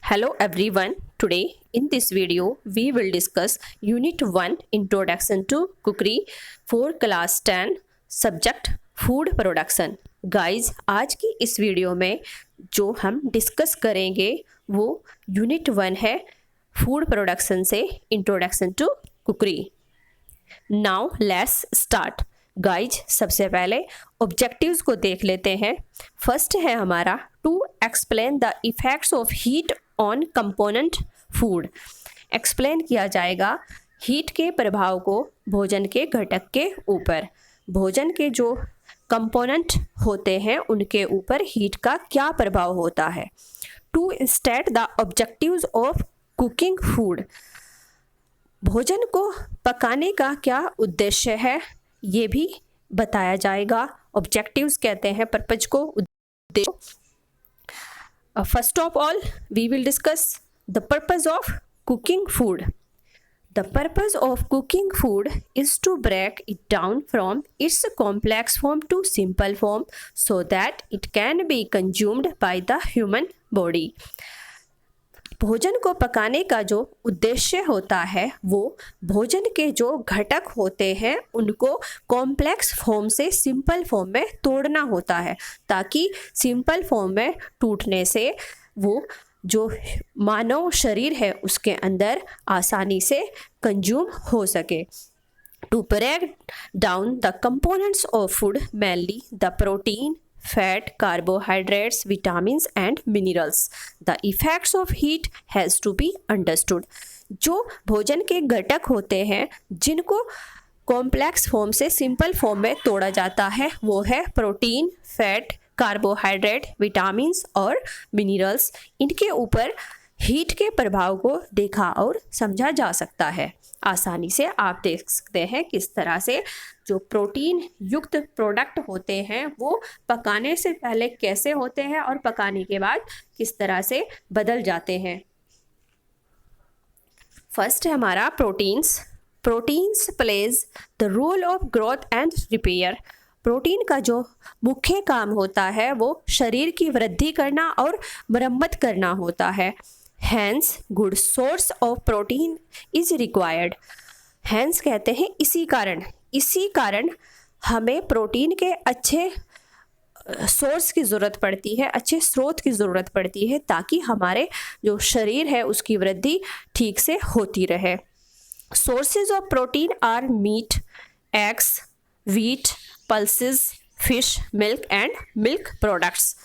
Hello everyone. Today in this video we will discuss Unit 1 Introduction to Cookery for Class 10 Subject Food Production. Guys, आज की इस video में जो हम discuss करेंगे वो यूनिट 1 है फूड प्रोडक्शन से introduction to cookery. Now let's start. Guys सबसे पहले ऑब्जेक्टिव्स को देख लेते हैं. फर्स्ट है हमारा to explain the effects of heat on component food. Explain किया जाएगा हीट के प्रभाव को भोजन के घटक के ऊपर. भोजन के जो कंपोनेंट होते हैं उनके ऊपर हीट का क्या प्रभाव होता है. To state the objectives of cooking food. भोजन को पकाने का क्या उद्देश्य है ये भी बताया जाएगा. ऑब्जेक्टिव्स कहते हैं पर्पज को, उद्देश्य. First of all we will discuss the purpose of cooking food. The purpose of cooking food is to break it down from its complex form to simple form so that it can be consumed by the human body. भोजन को पकाने का जो उद्देश्य होता है वो भोजन के जो घटक होते हैं उनको कॉम्प्लेक्स फॉर्म से सिंपल फॉर्म में तोड़ना होता है ताकि सिंपल फॉर्म में टूटने से वो जो मानव शरीर है उसके अंदर आसानी से कंज्यूम हो सके. To break down the components of food mainly the protein, fat, carbohydrates, vitamins and minerals. The effects of heat has to be understood. जो भोजन के घटक होते हैं जिनको कॉम्प्लेक्स फॉर्म से सिंपल फॉर्म में तोड़ा जाता है वो है प्रोटीन, फैट, कार्बोहाइड्रेट, विटामिन्स और मिनरल्स. इनके ऊपर हीट के प्रभाव को देखा और समझा जा सकता है. आसानी से आप देख सकते हैं किस तरह से जो प्रोटीन युक्त प्रोडक्ट होते हैं वो पकाने से पहले कैसे होते हैं और पकाने के बाद किस तरह से बदल जाते हैं. फर्स्ट है हमारा proteins. Proteins plays the role of growth and repair. Protein का जो मुख्य काम होता है वो शरीर की वृद्धि करना और मरम्मत करना होता है. Hence, good source of protein is required. Hence कहते हैं इसी कारण हमें प्रोटीन के अच्छे सोर्स की ज़रूरत पड़ती है, अच्छे स्रोत की ज़रूरत पड़ती है ताकि हमारे जो शरीर है उसकी वृद्धि ठीक से होती रहे. Sources of protein are meat, eggs, wheat, pulses, fish, milk and milk products.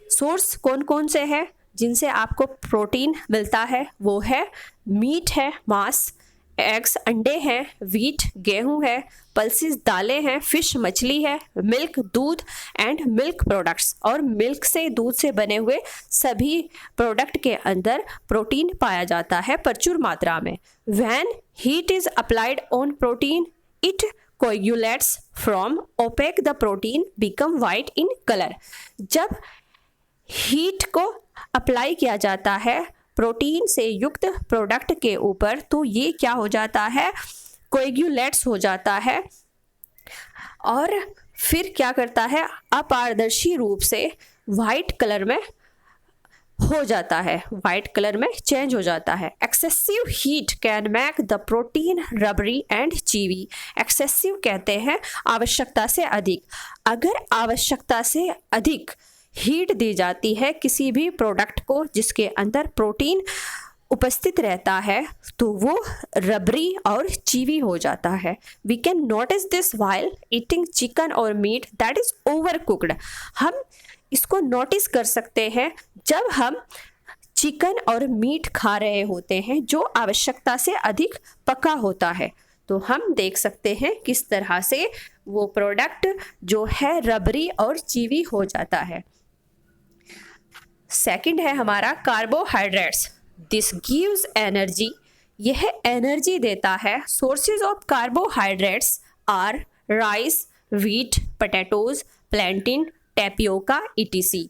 Source कौन कौन से हैं जिनसे आपको प्रोटीन मिलता है वो है मीट है, मांस, एग्स अंडे हैं, व्हीट गेहूं है, पल्सेस दालें हैं, फिश मछली है, मिल्क दूध एंड मिल्क प्रोडक्ट्स. और मिल्क से दूध से बने हुए सभी प्रोडक्ट के अंदर प्रोटीन पाया जाता है प्रचुर मात्रा में. When heat is applied on protein it coagulates from opaque the protein become white in color. जब हीट को अप्लाई किया जाता है प्रोटीन से युक्त प्रोडक्ट के ऊपर तो ये क्या हो जाता है, कोएगुलेट्स हो जाता है और फिर क्या करता है, अपारदर्शी रूप से वाइट कलर में हो जाता है, वाइट कलर में चेंज हो जाता है. Excessive heat can make the protein rubbery and chewy. Excessive कहते हैं आवश्यकता से अधिक. अगर आवश्यकता से अधिक हीट दी जाती है किसी भी प्रोडक्ट को जिसके अंदर प्रोटीन उपस्थित रहता है तो वो रबरी और चीवी हो जाता है. We can notice this while eating chicken और meat that is over cooked. हम इसको नोटिस कर सकते हैं जब हम चिकन और मीट खा रहे होते हैं जो आवश्यकता से अधिक पका होता है तो हम देख सकते हैं किस तरह से वो प्रोडक्ट जो है रबरी और चीवी हो जाता है. सेकंड है हमारा कार्बोहाइड्रेट्स. This gives energy. यह एनर्जी देता है. Sources of carbohydrates are rice, wheat, potatoes, plantain, tapioca etc.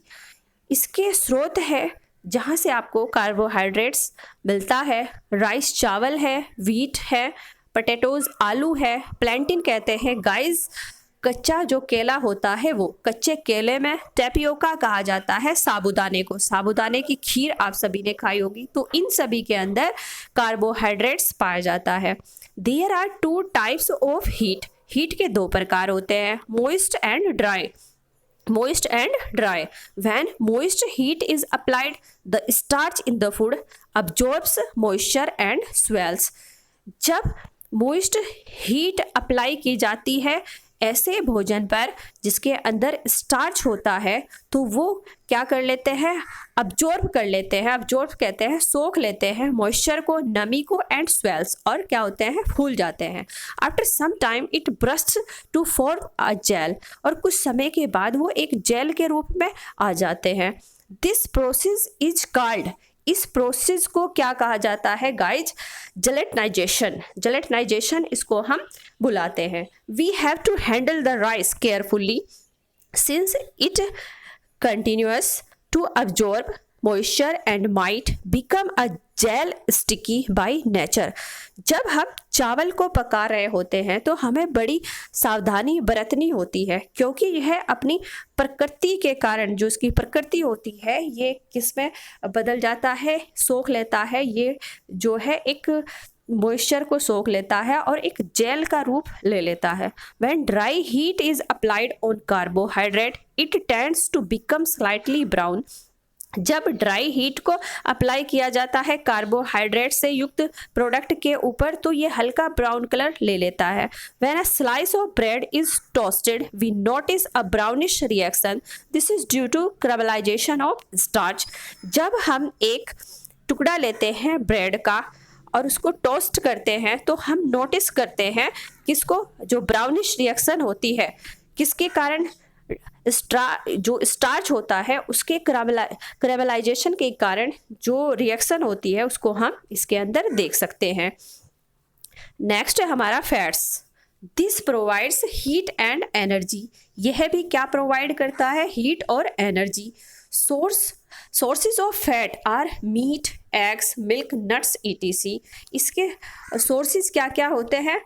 इसके स्रोत है जहाँ से आपको कार्बोहाइड्रेट्स मिलता है. राइस चावल है, व्हीट है, पोटैटोज आलू है, प्लैंटेन कहते हैं गाइस कच्चा जो केला होता है वो, कच्चे केले में टेपियोका कहा जाता है साबूदाने को। साबूदाने की खीर आप सभी ने खाई होगी। तो इन सभी के अंदर कार्बोहाइड्रेट्स पाया जाता है। There are two types of heat. Heat के दो प्रकार होते हैं, moist and dry. Moist and dry. When moist heat is applied, the starch in the food absorbs moisture and swells. जब moist heat अप्लाई की जाती है ऐसे भोजन पर जिसके अंदर स्टार्च होता है, तो वो क्या कर लेते हैं, अब्जॉर्ब कर लेते हैं। अब्जॉर्ब कहते हैं सोख लेते हैं मॉइस्चर को, नमी को, एंड स्वेल्स, और क्या होते हैं, फूल जाते हैं। After some time it burst to form a gel, और कुछ समय के बाद वो एक जेल के रूप में आ जाते हैं। दिस प्रोसेस इज कॉल्ड, इस प्रोसेस को क्या कहा जाता है गाइज, जेलेटनाइजेशन। जेलेटनाइजेशन इसको हम बुलाते हैं। We have to handle the rice carefully since it continuous to absorb moisture and might become a gel sticky by nature. जब हम चावल को पका रहे होते हैं तो हमें बड़ी सावधानी बरतनी होती है, क्योंकि यह अपनी प्रकृति के कारण, जो इसकी प्रकृति होती है, ये किस में बदल जाता है, सोख लेता है। ये जो है एक मॉइस्चर को सोख लेता है और एक जेल का रूप ले लेता है। When dry heat is applied on carbohydrate, it tends to become slightly brown. जब ड्राई हीट को अप्लाई किया जाता है कार्बोहाइड्रेट से युक्त प्रोडक्ट के ऊपर, तो ये हल्का ब्राउन कलर ले लेता है। When a slice of bread is toasted, we notice a brownish reaction. This is due to caramelization of starch. जब हम एक टुकड़ा लेते हैं ब्रेड का और उसको टोस्ट करते हैं, तो हम नोटिस करते हैं किसको, जो ब्राउनिश रिएक्शन होती है, किसके कारण, जो स्टार्च होता है उसके क्रेमलाइजेशन के कारण जो रिएक्शन होती है उसको हम इसके अंदर देख सकते हैं। नेक्स्ट है हमारा fats. This provides heat and energy. यह भी क्या प्रोवाइड करता है, हीट और energy. Sources of fat are meat, eggs, milk, nuts etc. इसके सोर्सेज क्या क्या होते हैं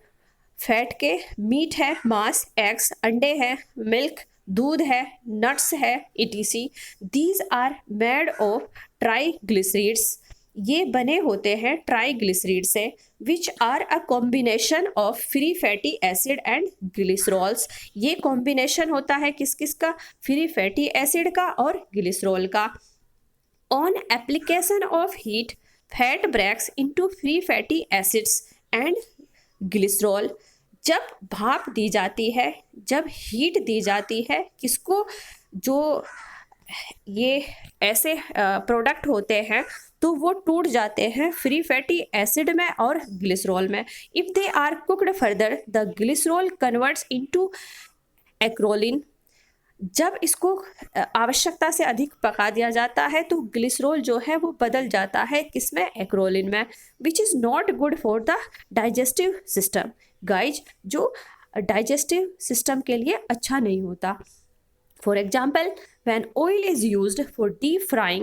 फैट के? मीट है, मांस, एग्स अंडे है, मिल्क दूध है, नट्स है etc. These are made of triglycerides. ये बने होते हैं ट्राइग्लिसरीड से, which are a combination of free fatty acid and glycerols. ये कॉम्बिनेशन होता है किस किस का, फ्री फैटी एसिड का और ग्लिसरॉल का। On application of heat, fat breaks into free fatty acids and glycerol. जब भाप दी जाती है, जब हीट दी जाती है, किसको, जो ये ऐसे प्रोडक्ट होते हैं तो वो टूट जाते हैं फ्री फैटी एसिड में और ग्लिसरॉल में। If they are cooked further, the glycerol converts into acrolein. जब इसको आवश्यकता से अधिक पका दिया जाता है तो ग्लिसरॉल जो है वो बदल जाता है किसमें, एक्रोलिन में, which is not good for the digestive system. Guys, जो डाइजेस्टिव सिस्टम के लिए अच्छा नहीं होता। For example, when oil is used for deep frying,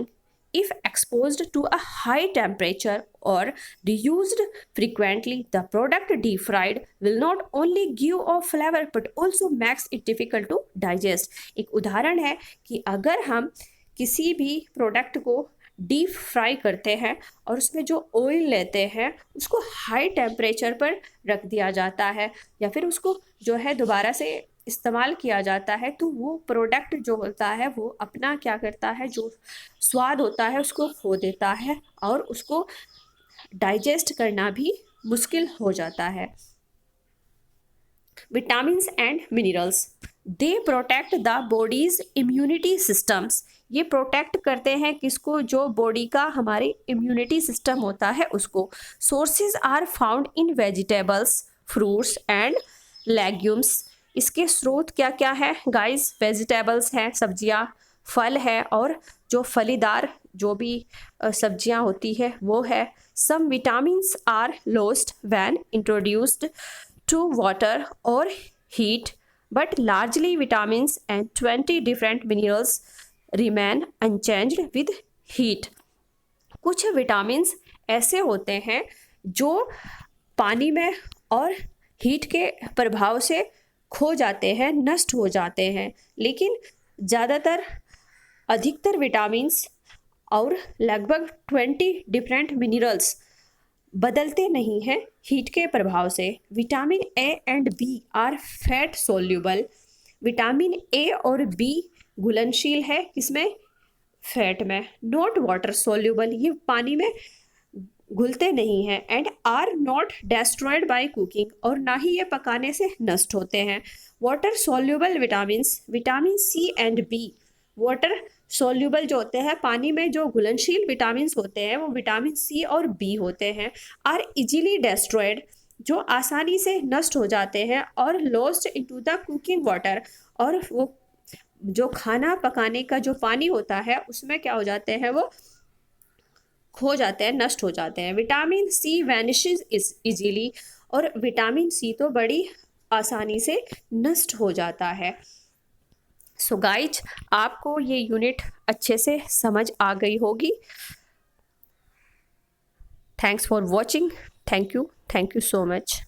if exposed to a high temperature or reused frequently, the product deep fried will not only give off flavor but also makes it difficult to digest. एक उदाहरण है कि अगर हम किसी भी product को deep fry करते हैं और उसमें जो ऑयल लेते हैं उसको हाई टेम्परेचर पर रख दिया जाता है या फिर उसको जो है दोबारा से इस्तेमाल किया जाता है, तो वो प्रोडक्ट जो होता है वो अपना क्या करता है, जो स्वाद होता है उसको खो देता है और उसको डाइजेस्ट करना भी मुश्किल हो जाता है। Vitamins and minerals, they protect the bodies immunity systems. ये प्रोटेक्ट करते हैं किसको, जो बॉडी का हमारी इम्यूनिटी सिस्टम होता है उसको। Sources are found in vegetables, fruits and legumes. इसके स्रोत क्या क्या है गाइस, वेजिटेबल्स हैं, सब्जियां, फल है, और जो फलीदार जो भी सब्जियां होती है वो है। Some vitamins are lost when introduced to water और heat, but largely vitamins and 20 different minerals remain unchanged with heat. कुछ विटामिन्स ऐसे होते हैं जो पानी में और हीट के प्रभाव से खो जाते हैं, नष्ट हो जाते हैं। लेकिन ज़्यादातर अधिकतर विटामिन्स और लगभग 20 डिफरेंट मिनरल्स बदलते नहीं हैं हीट के प्रभाव से। Vitamin A and B are fat soluble. Vitamin A और बी घुलनशील है, किसमें? फैट में। नॉट वाटर सोल्यूबल, ये पानी में घुलते नहीं हैं। And are not destroyed by cooking, और ना ही ये पकाने से नष्ट होते हैं। Water soluble vitamins, vitamin C and B water soluble जो होते हैं, पानी में जो घुलनशील विटामिन होते हैं वो विटामिन सी और बी होते हैं। आर इजीली डेस्ट्रॉयड, जो आसानी से नष्ट हो जाते हैं। और lost into the cooking water, और वो जो खाना पकाने का जो पानी होता है उसमें क्या हो जाते हैं, वो खो जाते हैं, नष्ट हो जाते हैं। विटामिन सी वैनिशेस इजीली, और विटामिन सी तो बड़ी आसानी से नष्ट हो जाता है। सो गाइज, आपको ये यूनिट अच्छे से समझ आ गई होगी। Thanks for watching. Thank you so much.